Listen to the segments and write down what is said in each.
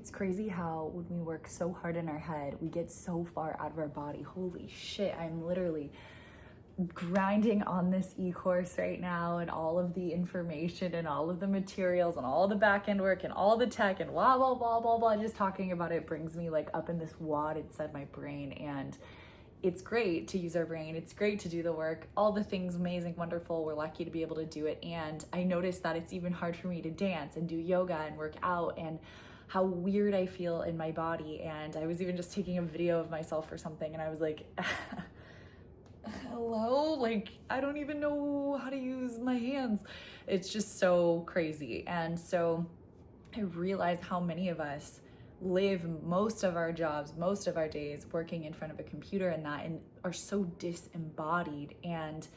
It's crazy how when we work so hard in our head, we get so far out of our body. Holy shit, I'm literally grinding on this e-course right now, and all of the information and all of the materials and all the back-end work and all the tech and blah, blah, blah, blah, blah. Just talking about it brings me like up in this wad inside my brain. And it's great to use our brain. It's great to do the work, all the things, amazing, wonderful. We're lucky to be able to do it. And I noticed that it's even hard for me to dance and do yoga and work out, and how weird I feel in my body. And I was even just taking a video of myself or something, and I was like, hello? Like, I don't even know how to use my hands. It's just so crazy. And so I realized how many of us live most of our jobs, most of our days working in front of a computer and are so disembodied. And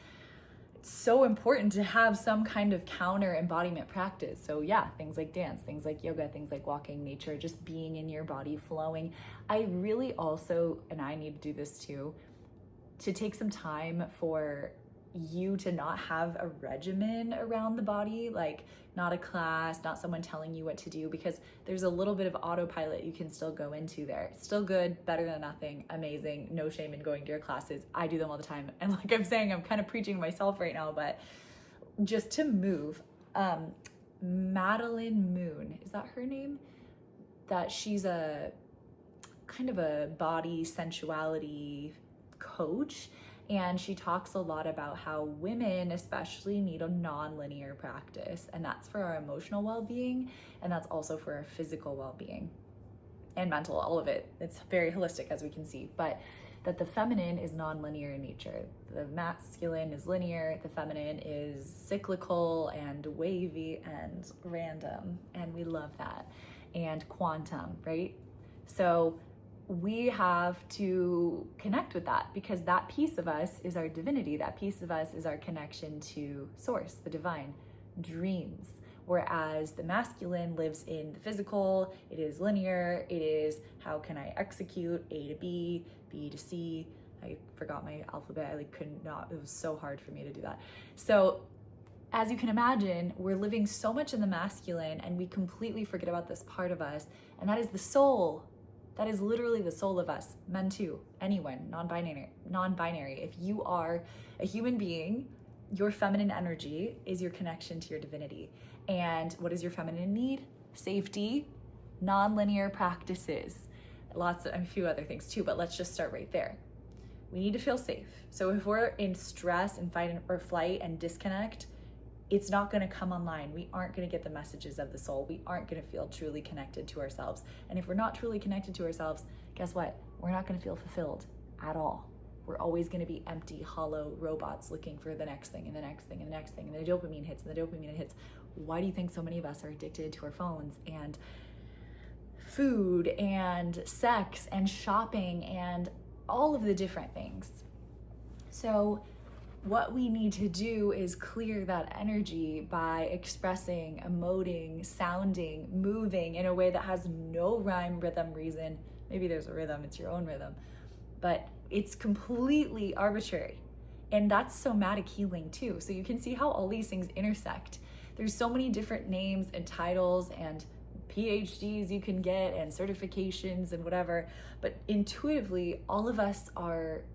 so important to have some kind of counter embodiment practice. So yeah, things like dance, things like yoga, things like walking, nature, just being in your body, flowing. I really also, and I need to do this too, to take some time for you to not have a regimen around the body, like not a class, not someone telling you what to do, because there's a little bit of autopilot you can still go into there. Still good, better than nothing, amazing, no shame in going to your classes. I do them all the time. And like I'm saying, I'm kind of preaching to myself right now, but just to move. Madeline Moon, is that her name? That she's a kind of a body sensuality coach. And she talks a lot about how women especially need a non-linear practice, and that's for our emotional well-being, and that's also for our physical well-being and mental, all of it. It's very holistic, as we can see, but that the feminine is non-linear in nature. The masculine is linear, the feminine is cyclical and wavy and random, and we love that. And quantum, right? So we have to connect with that, because that piece of us is our divinity. That piece of us is our connection to source, the divine, dreams. Whereas the masculine lives in the physical, it is linear, it is how can I execute A to B, B to C. I forgot my alphabet, I could not, it was so hard for me to do that. So as you can imagine, we're living so much in the masculine, and we completely forget about this part of us, and that is the soul. That is literally the soul of us, men too, anyone, non-binary. If you are a human being, your feminine energy is your connection to your divinity. And what is your feminine need? Safety, non-linear practices, a few other things too, but let's just start right there. We need to feel safe. So if we're in stress and fight or flight and disconnect, it's not going to come online. We aren't going to get the messages of the soul. We aren't going to feel truly connected to ourselves. And if we're not truly connected to ourselves, guess what? We're not going to feel fulfilled at all. We're always going to be empty, hollow robots looking for the next thing and the next thing and the next thing. And the dopamine hits and the dopamine hits. Why do you think so many of us are addicted to our phones and food and sex and shopping and all of the different things? So what we need to do is clear that energy by expressing, emoting, sounding, moving in a way that has no rhyme, rhythm, reason. Maybe there's a rhythm, it's your own rhythm, but it's completely arbitrary. And that's somatic healing too. So you can see how all these things intersect. There's so many different names and titles and PhDs you can get and certifications and whatever, but intuitively, all of us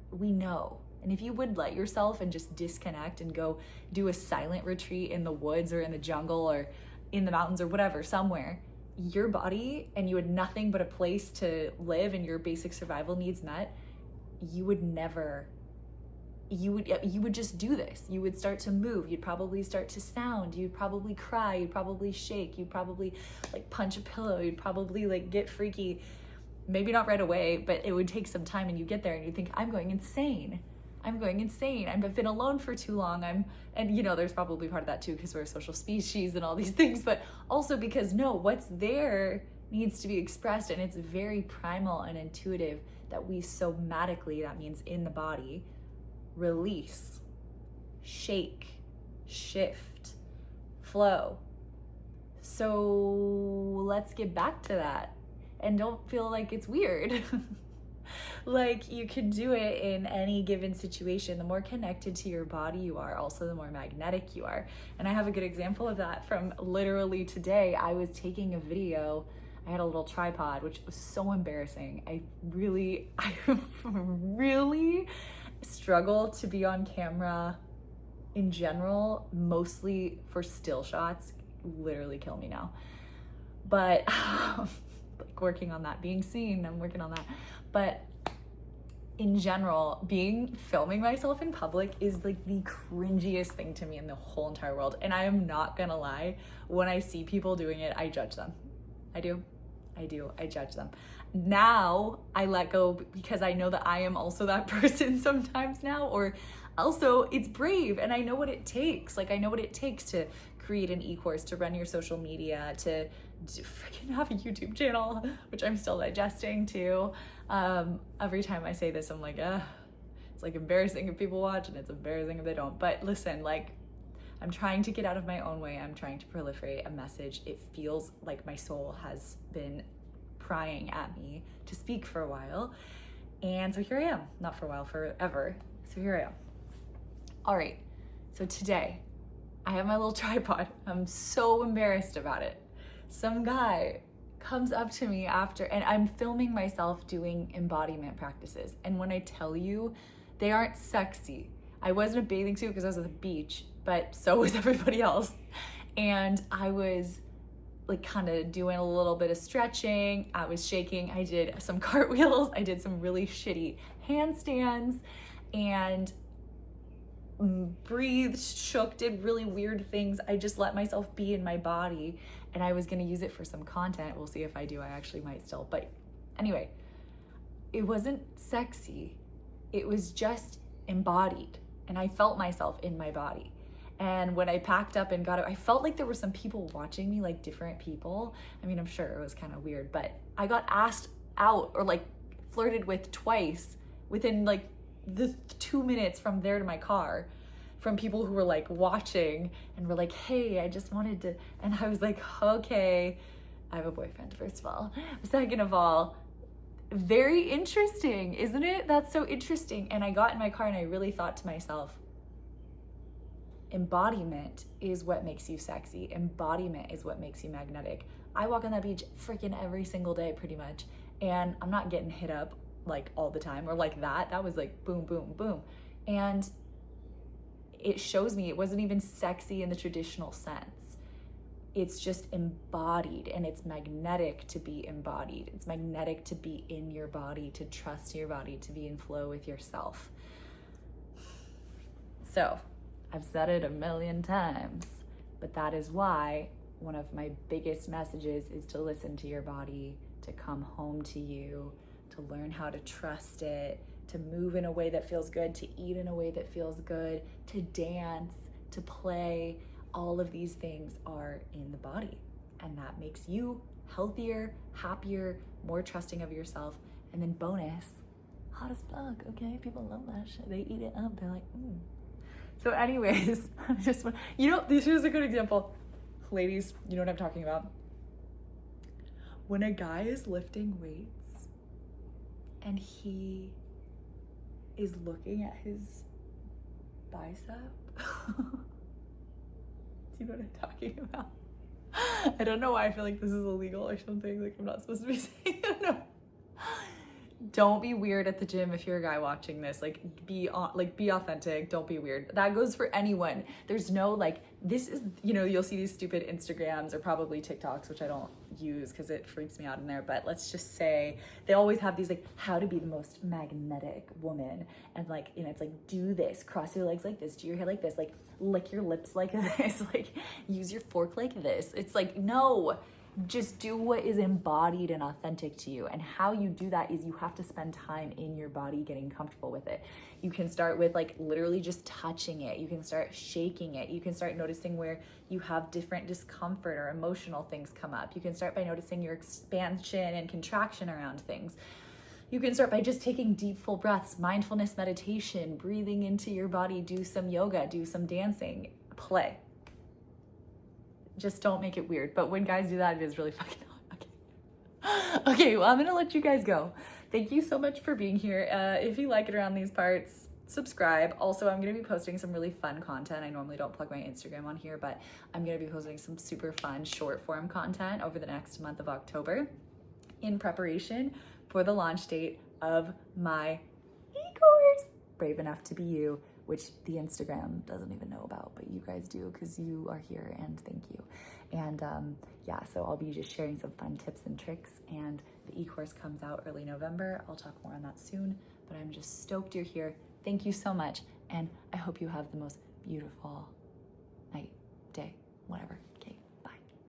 we know. And if you would let yourself and just disconnect and go do a silent retreat in the woods or in the jungle or in the mountains or whatever, somewhere, your body, and you had nothing but a place to live and your basic survival needs met, you would just do this. You would start to move. You'd probably start to sound. You'd probably cry. You'd probably shake. You'd probably punch a pillow. You'd probably get freaky. Maybe not right away, but it would take some time, and you get there and you think, I'm going insane. I've been alone for too long. There's probably part of that too, because we're a social species and all these things, but also because what's there needs to be expressed, and it's very primal and intuitive that we somatically, that means in the body, release, shake, shift, flow. So let's get back to that, and don't feel like it's weird. You can do it in any given situation. The more connected to your body you are, also the more magnetic you are. And I have a good example of that from literally today. I was taking a video I had a little tripod, which was so embarrassing. I really struggle to be on camera in general, mostly for still shots. Literally kill me now. But like working on that, being seen, I'm working on that. But in general, filming myself in public is like the cringiest thing to me in the whole entire world. And I am not gonna lie, when I see people doing it, I judge them. I do, I judge them. Now I let go because I know that I am also that person sometimes now, or also it's brave and I know what it takes. Like I know what it takes to create an e-course, to run your social media, to freaking have a YouTube channel, which I'm still digesting too. Every time I say this, I'm like, it's like embarrassing if people watch and it's embarrassing if they don't. But listen, like I'm trying to get out of my own way. I'm trying to proliferate a message. It feels like my soul has been prying at me to speak for a while. And so here I am, not for a while, forever. So here I am. All right, so today I have my little tripod. I'm so embarrassed about it. Some guy comes up to me after, and I'm filming myself doing embodiment practices. And when I tell you, they aren't sexy. I was in a bathing suit because I was at the beach, but so was everybody else. And I was like kind of doing a little bit of stretching. I was shaking. I did some cartwheels. I did some really shitty handstands and breathed, shook, did really weird things. I just let myself be in my body, and I was gonna use it for some content. We'll see if I do. I actually might still. But anyway, it wasn't sexy. It was just embodied, and I felt myself in my body. And when I packed up and got it, I felt like there were some people watching me, like different people. I mean, I'm sure it was kind of weird, but I got asked out or like flirted with twice within like the 2 minutes from there to my car, from people who were like watching and were like, hey, I just wanted to, and I was like, okay, I have a boyfriend, first of all. Second of all, very interesting, isn't it? That's so interesting. And I got in my car and I really thought to myself, embodiment is what makes you sexy. Embodiment is what makes you magnetic. I walk on that beach freaking every single day pretty much, and I'm not getting hit up like all the time or like that. That was like boom, boom, boom. And it shows me it wasn't even sexy in the traditional sense. It's just embodied, and it's magnetic to be embodied. It's magnetic to be in your body, to trust your body, to be in flow with yourself. So I've said it a million times, but that is why one of my biggest messages is to listen to your body, to come home to you, to learn how to trust it, to move in a way that feels good, to eat in a way that feels good, to dance, to play. All of these things are in the body, and that makes you healthier, happier, more trusting of yourself. And then bonus, hot as fuck, okay? People love that shit. They eat it up. They're like, So anyways, this is a good example. Ladies, you know what I'm talking about. When a guy is lifting weights and he is looking at his bicep. Do you know what I'm talking about? I don't know why I feel like this is illegal or something. Like I'm not supposed to be saying it. No. Don't be weird at the gym if you're a guy watching this. Like be authentic. Don't be weird. That goes for anyone. There's no like, this is, you'll see these stupid Instagrams or probably TikToks, which I don't use because it freaks me out in there. But let's just say they always have these like, how to be the most magnetic woman. And like, it's like, do this, cross your legs like this, do your hair like this, like lick your lips like this, like use your fork like this. It's like, no. Just do what is embodied and authentic to you. And how you do that is you have to spend time in your body getting comfortable with it. You can start with like literally just touching it. You can start shaking it. You can start noticing where you have different discomfort or emotional things come up. You can start by noticing your expansion and contraction around things. You can start by just taking deep, full breaths, mindfulness meditation, breathing into your body, do some yoga, do some dancing, play. Just don't make it weird. But when guys do that, it is really fucking hard. Okay, well, I'm gonna let you guys go. Thank you so much for being here. If you like it around these parts, subscribe. Also, I'm going to be posting some really fun content. I normally don't plug my Instagram on here, but I'm going to be posting some super fun short form content over the next month of October in preparation for the launch date of my e-course, Brave Enough to Be You, which the Instagram doesn't even know about, but you guys do because you are here, and thank you. And yeah, so I'll be just sharing some fun tips and tricks, and the e-course comes out early November. I'll talk more on that soon, but I'm just stoked you're here. Thank you so much, and I hope you have the most beautiful night, day, whatever.